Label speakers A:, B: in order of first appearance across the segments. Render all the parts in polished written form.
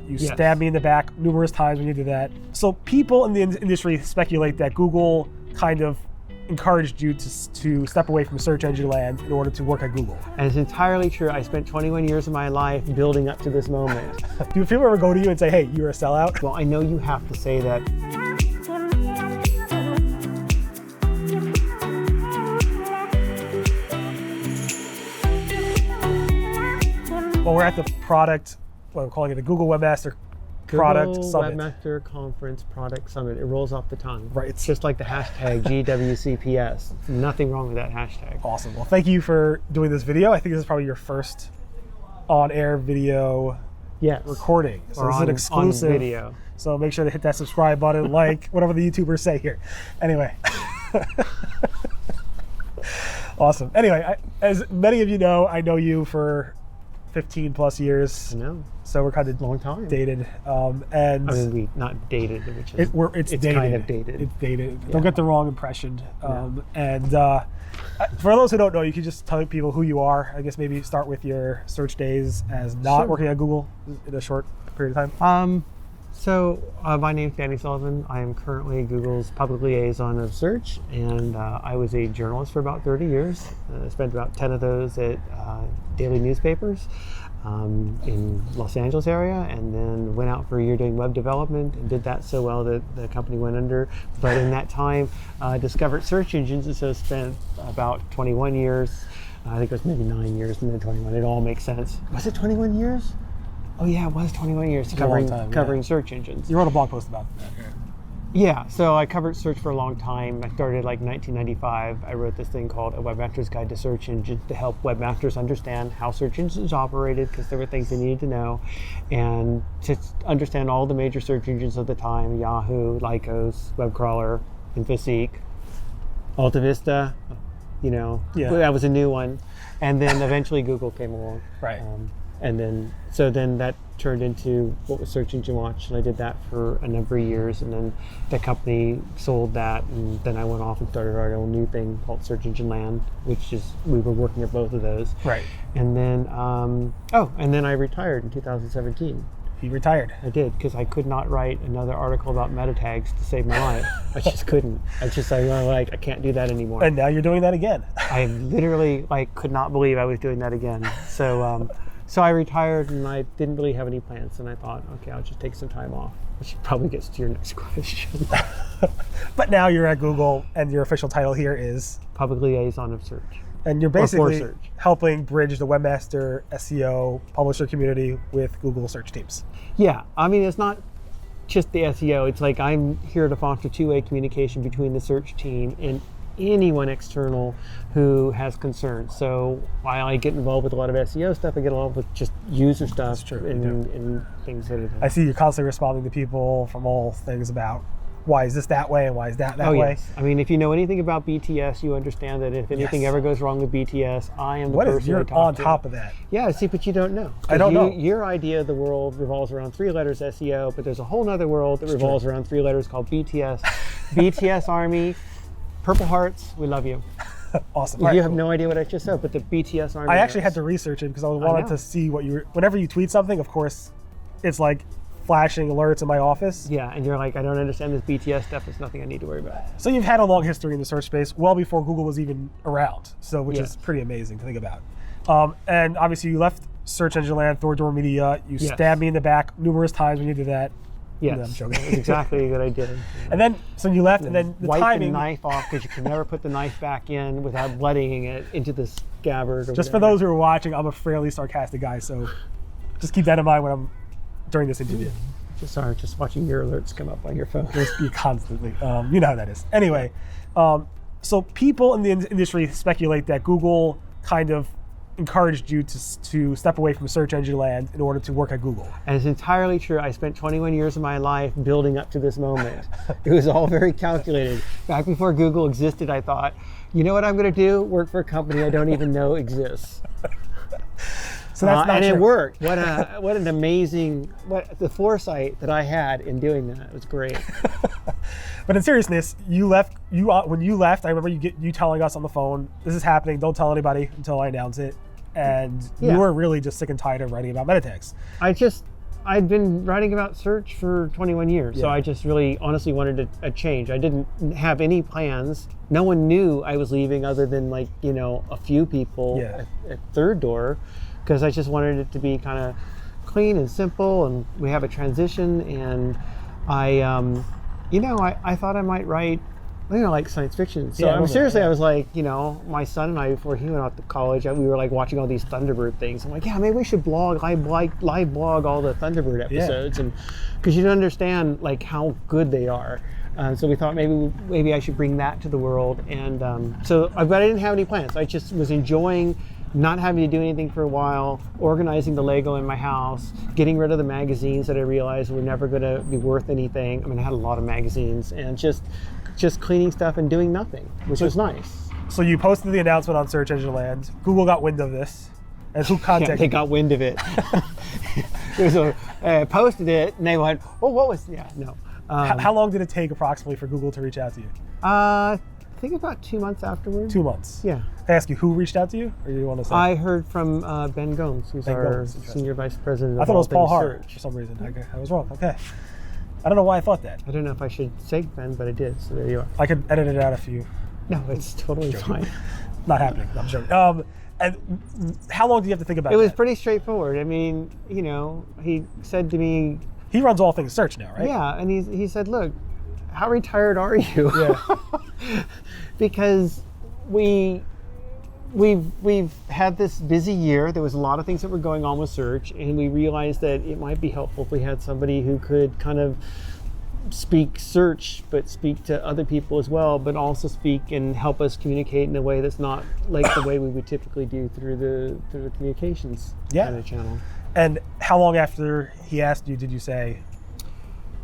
A: You stabbed me in the back numerous times when you did that. So people in the industry speculate that Google kind of encouraged you to step away from search engine land in order to work at Google.
B: And it's entirely true. I spent 21 years of my life building up to this moment.
A: Do people ever go to you and say, hey, you're a sellout?
B: Well, I know you have to say that.
A: Well, we're at the product, well, I'm calling it the Google Webmaster Product Summit.
B: Webmaster Conference Product Summit. It rolls off the tongue.
A: Right.
B: It's just like the hashtag GWCPS. Nothing wrong with that hashtag.
A: Awesome. Well, thank you for doing this video. I think this is probably your first on-air video recording. So this is an exclusive
B: video.
A: So make sure to hit that subscribe button, like, whatever the YouTubers say here. Anyway. Awesome. Anyway, as many of you know, I know you for 15 plus years.
B: I know.
A: So we're kind of
B: long time
A: dated. And
B: I mean, we not dated, which is
A: it's dated.
B: Kind of dated.
A: It's dated. Yeah. Don't get the wrong impression. And for those who don't know, you can just tell people who you are. I guess maybe start with your search days as not working at Google in a short period of time.
B: So my name's Danny Sullivan. I am currently Google's public liaison of search, and I was a journalist for about 30 years. I spent about 10 of those at daily newspapers in Los Angeles area, and then went out for a year doing web development and did that so well that the company went under. But in that time, discovered search engines, and so spent about 21 years. I think it was maybe 9 years and then 21. It all makes sense. Was it 21 years? Oh yeah, it was 21 years covering search engines.
A: You wrote a blog post about that.
B: Yeah, so I covered search for a long time. I started like 1995. I wrote this thing called A Webmaster's Guide to Search Engines to help webmasters understand how search engines operated, because there were things they needed to know, and to understand all the major search engines of the time: Yahoo, Lycos, WebCrawler, InfoSeek, AltaVista. That was a new one, and then eventually Google came along.
A: Right.
B: And then that turned into what was Search Engine Watch, and I did that for a number of years, and then the company sold that, and then I went off and started our own new thing called Search Engine Land, which is, we were working at both of those.
A: Right.
B: And then, and then I retired in 2017.
A: You retired?
B: I did, because I could not write another article about meta tags to save my life. I just couldn't. I can't do that anymore.
A: And now you're doing that again.
B: I literally could not believe I was doing that again. So I retired, and I didn't really have any plans, and I thought, okay, I'll just take some time off, which probably gets to your next question.
A: But now you're at Google, and your official title here is?
B: Public Liaison of Search.
A: And you're basically helping bridge the webmaster, SEO, publisher community with Google search teams.
B: Yeah, I mean, it's not just the SEO. It's like I'm here to foster two-way communication between the search team and anyone external who has concerns. So while I get involved with a lot of SEO stuff, I get involved with just user stuff.
A: That's true.
B: And things that
A: I see you're constantly responding to people from all things about why is this that way and why is that way.
B: Yes. I mean, if you know anything about BTS, you understand that if anything ever goes wrong with BTS, I am the person
A: you're
B: I talk
A: on
B: to.
A: top of that.
B: Yeah, see, but you don't know.
A: I don't know.
B: Your idea of the world revolves around 3 letters SEO, but there's a whole other world that revolves around 3 letters called BTS. BTS Army, Purple Hearts, we love you.
A: Awesome.
B: You have no idea what I just said, but the BTS Army.
A: I actually had to research it because I wanted to see what you were. Whenever you tweet something, of course, it's like flashing alerts in my office.
B: Yeah, and you're like, I don't understand this BTS stuff. It's nothing I need to worry about.
A: So you've had a long history in the search space, well before Google was even around. So which is pretty amazing to think about. And obviously you left search engine land, door media. You stabbed me in the back numerous times when you did that.
B: Yes,
A: I'm joking.
B: That's exactly what I did.
A: And then, so you left, and then the
B: wipe
A: timing.
B: the knife off, because you can never put the knife back in without bloodying it into the scabbard.
A: Just for those who are watching, I'm a fairly sarcastic guy, so just keep that in mind when I'm during this interview.
B: Just watching your alerts come up on your phone.
A: You constantly. You know how that is. Anyway, so people in the industry speculate that Google kind of encouraged you to step away from search engine land in order to work at Google.
B: And it's entirely true. I spent 21 years of my life building up to this moment. It was all very calculated. Back before Google existed, I thought, you know what I'm going to do? Work for a company I don't even know exists.
A: So that's not
B: and
A: true.
B: It worked. What an amazing, the foresight that I had in doing that. It was great.
A: But in seriousness, when you left, I remember you telling us on the phone, this is happening, don't tell anybody until I announce it. And you were really just sick and tired of writing about meta tags.
B: I'd been writing about search for 21 years, so
A: Yeah.
B: I just really honestly wanted a change. I didn't have any plans. No one knew I was leaving other than like, a few people at Third Door, because I just wanted it to be kind of clean and simple, and we have a transition. And I thought I might write, like science fiction. So
A: Yeah,
B: seriously, I was like, my son and I, before he went off to college, we were like watching all these Thunderbird things. I'm like, yeah, maybe we should live blog all the Thunderbird episodes, and because you don't understand like how good they are. So we thought maybe I should bring that to the world. And but I didn't have any plans. I just was enjoying not having to do anything for a while, organizing the Lego in my house, getting rid of the magazines that I realized were never going to be worth anything. I mean, I had a lot of magazines, and just cleaning stuff and doing nothing, which was nice.
A: So you posted the announcement on Search Engine Land. Google got wind of this, and who contacted
B: They got wind of it. Posted it, and they went, "Oh, what was?" Yeah, no.
A: How long did it take approximately for Google to reach out to you?
B: I think about 2 months afterwards.
A: 2 months.
B: Yeah.
A: Can I ask you who reached out to you, or you want to say?
B: I heard from Ben Gomes, who's
A: Ben
B: our
A: Gomes, interesting.
B: senior vice president.
A: I thought it was Paul Hart
B: Search.
A: for some reason. I was wrong. Okay. I don't know why I thought that.
B: I don't know if I should say Ben, but I did. So there you are.
A: I could edit it out if you.
B: No, it's totally fine.
A: Not happening. I'm joking. And how long do you have to think about
B: It was
A: that?
B: pretty straightforward. I mean, he said to me,
A: He runs all things search now, right?
B: yeah, and he said, look, how retired are you?
A: Yeah.
B: Because we've had this busy year. There was a lot of things that were going on with search, and we realized that it might be helpful if we had somebody who could kind of speak search, but speak to other people as well, but also speak and help us communicate in a way that's not like the way we would typically do through the communications kind of channel.
A: And how long after he asked you did you say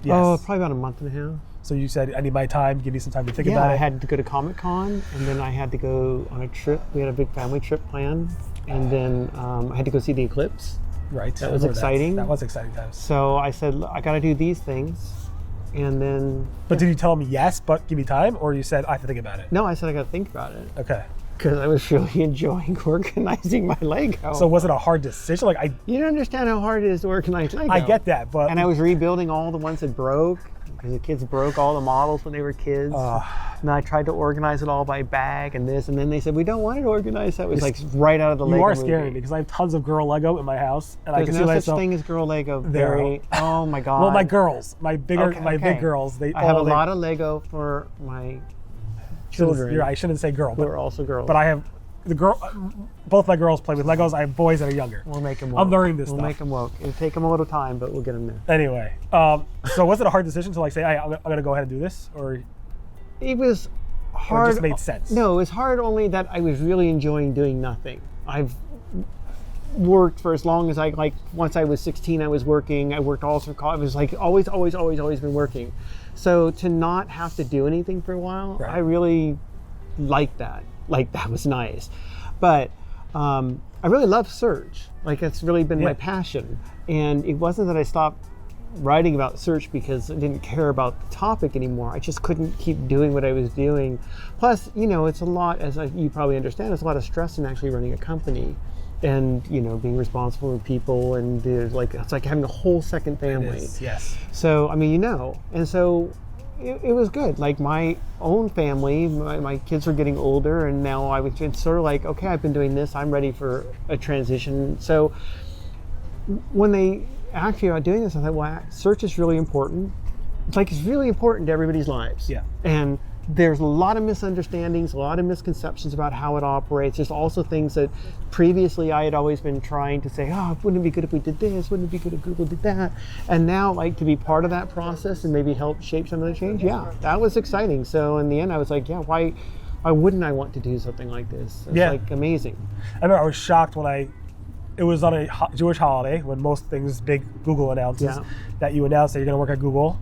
A: yes?
B: Oh, probably about a month and a half.
A: So you said, I need my time, give me some time to think
B: Yeah,
A: about it.
B: I had to go to Comic-Con, and then I had to go on a trip. We had a big family trip planned, and then I had to go see the eclipse.
A: Right.
B: That was exciting.
A: That was exciting times.
B: So I said, I got to do these things, and then...
A: But did you tell him yes, but give me time, or you said, I have to think about it?
B: No, I said I got to think about it.
A: Okay.
B: Because I was really enjoying organizing my Lego.
A: So was it a hard decision?
B: You don't understand how hard it is to organize Lego.
A: I get that, but...
B: And I was rebuilding all the ones that broke, because the kids broke all the models when they were kids. And I tried to organize it all by bag and this, and then they said, we don't want it organized. That was like right out of the Lego
A: You are
B: movie.
A: scaring me, because I have tons of girl Lego in my house, and I
B: There's
A: can see
B: no such
A: myself...
B: thing as girl Lego.
A: There.
B: Oh my God.
A: Well, my girls, my big
B: Okay.
A: girls,
B: I have a lot of Lego for my children.
A: I shouldn't say girl,
B: who
A: but
B: are also girls.
A: I have both my girls play with Legos. I have boys that are younger.
B: We'll make them woke.
A: I'm learning this
B: We'll
A: stuff.
B: make them woke. It'll take them a little time, but we'll get them there.
A: Anyway, so was it a hard decision to say, hey, I'm going to go ahead and do this? Or
B: It was hard.
A: it just made sense?
B: No, it was hard only that I was really enjoying doing nothing. I've worked for as long as once I was 16, I was working. I worked all through college. It was always been working. So to not have to do anything for a while,
A: Right.
B: I really liked that. That was nice. But I really love search. It's really been my passion. And it wasn't that I stopped writing about search because I didn't care about the topic anymore. I just couldn't keep doing what I was doing. Plus, it's a lot, you probably understand, it's a lot of stress in actually running a company and, being responsible for people, and there's it's like having a whole second family.
A: It is, yes.
B: So, and so it was good. My own family, my kids were getting older, and now I was sort of okay, I've been doing this, I'm ready for a transition. So when they asked me about doing this, I thought, well, search is really important. It's really important to everybody's lives.
A: Yeah.
B: And there's a lot of misunderstandings, a lot of misconceptions about how it operates. There's also things that previously I had always been trying to say, wouldn't it be good if we did this? Wouldn't it be good if Google did that? And now, to be part of that process and maybe help shape some of the change, that was exciting. So in the end, I was like, why wouldn't I want to do something like this? It's amazing.
A: I remember I was shocked when it was on a Jewish holiday, when most things big Google announces that you announce that you're going to work at Google.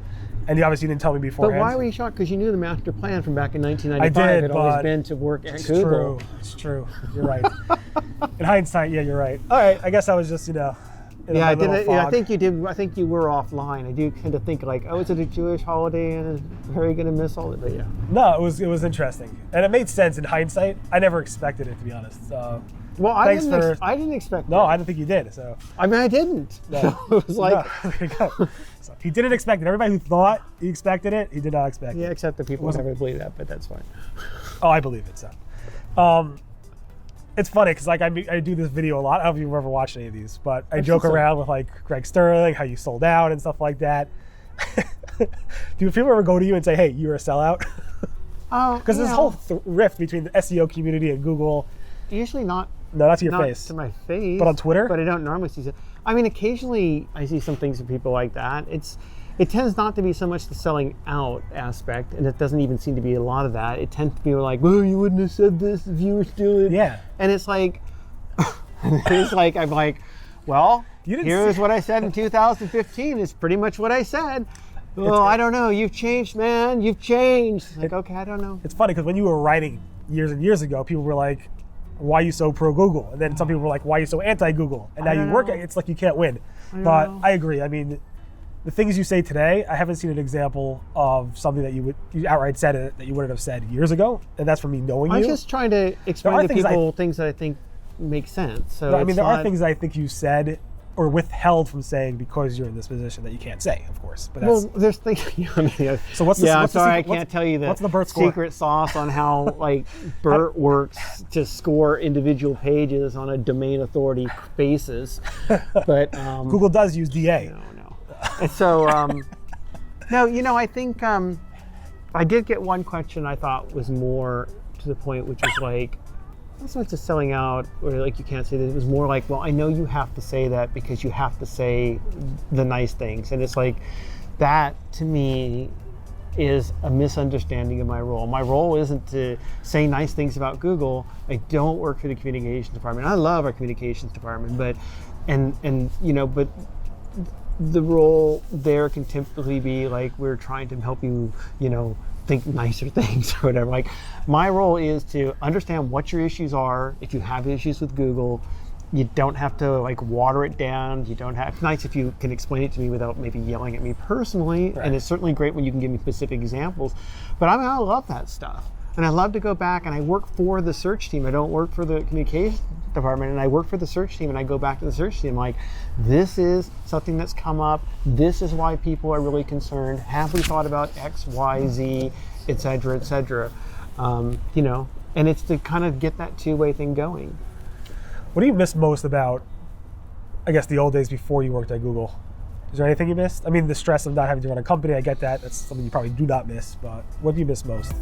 A: And you obviously didn't tell me beforehand.
B: But why were you shocked? Because you knew the master plan from back in 1995
A: I did,
B: had always been to work at
A: it's
B: Google.
A: It's true. You're right. In hindsight, you're right. All right, I guess I was just,
B: I did. I think you did. I think you were offline. I do tend to think is it a Jewish holiday and is Harry going to miss all of it? But
A: No, it was interesting, and it made sense in hindsight. I never expected it, to be honest.
B: Well, I
A: Thanks
B: didn't expect
A: No,
B: that.
A: I didn't think you did. So
B: I mean, I didn't.
A: No.
B: So it was like,
A: no, there you go. So he didn't expect it. Everybody who thought he expected it, he did not expect
B: yeah,
A: it.
B: except the people who never believe that, but that's fine.
A: Oh, I believe it. So, it's funny because like I do this video a lot. I don't know if you've ever watched any of these, but I joke around with like Greg Sterling, how you sold out and stuff like that. Do people ever go to you and say, "Hey, you're a sellout"?
B: Oh,
A: Because this whole rift between the SEO community and Google.
B: usually not.
A: No, not to your
B: Not
A: face.
B: to my face.
A: But on Twitter?
B: But I don't normally see it. I mean, occasionally I see some things from people like that. It tends not to be so much the selling out aspect, and it doesn't even seem to be a lot of that. It tends to be like, well, you wouldn't have said this if you were still in.
A: Yeah.
B: And it's like, I'm like, well, here's what I said in 2015. It's pretty much what I said. Oh, I don't know. You've changed, man. You've changed. Like, okay, I don't know.
A: It's funny because when you were writing years and years ago, people were like, why are you so pro Google? And then some people were like, why are you so anti Google? And now you work at it, it's like you can't win. But I agree. I mean, the things you say today, I haven't seen an example of something that you outright said it that you wouldn't have said years ago. And that's from me knowing you.
B: I'm just trying to explain to people things that I think make sense. So
A: I mean, there are things I think you said or withheld from saying because you're in this position that you can't say, of course. But that's,
B: well, there's things. I mean,
A: so what's the,
B: yeah,
A: what's
B: I'm sorry,
A: the,
B: I can't tell you the
A: what's the BERT score?
B: secret sauce on how like BERT works to score individual pages on a domain authority basis. But
A: Google does use DA.
B: No. And so no, I think I did get one question I thought was more to the point, which was like, not so much just selling out or like you can't say that. It was more like, well, I know you have to say that because you have to say the nice things. And it's like, that to me is a misunderstanding of my role. My role isn't to say nice things about Google. I don't work for the communications department. I love our communications department, but but the role there can typically be like, we're trying to help you, think nicer things or whatever. Like, my role is to understand what your issues are. If you have issues with Google, you don't have to like water it down. You don't have, it's nice if you can explain it to me without maybe yelling at me personally. Right. And it's certainly great when you can give me specific examples. But I mean, I love that stuff. And I love to go back, and I work for the search team. I don't work for the communications department, and I work for the search team, and I go back to the search team like, this is something that's come up. This is why people are really concerned. Have we thought about X, Y, Z, et cetera, et cetera? And it's to kind of get that two-way thing going.
A: What do you miss most about, I guess, the old days before you worked at Google? Is there anything you missed? I mean, the stress of not having to run a company, I get that. That's something you probably do not miss, but what do you miss most?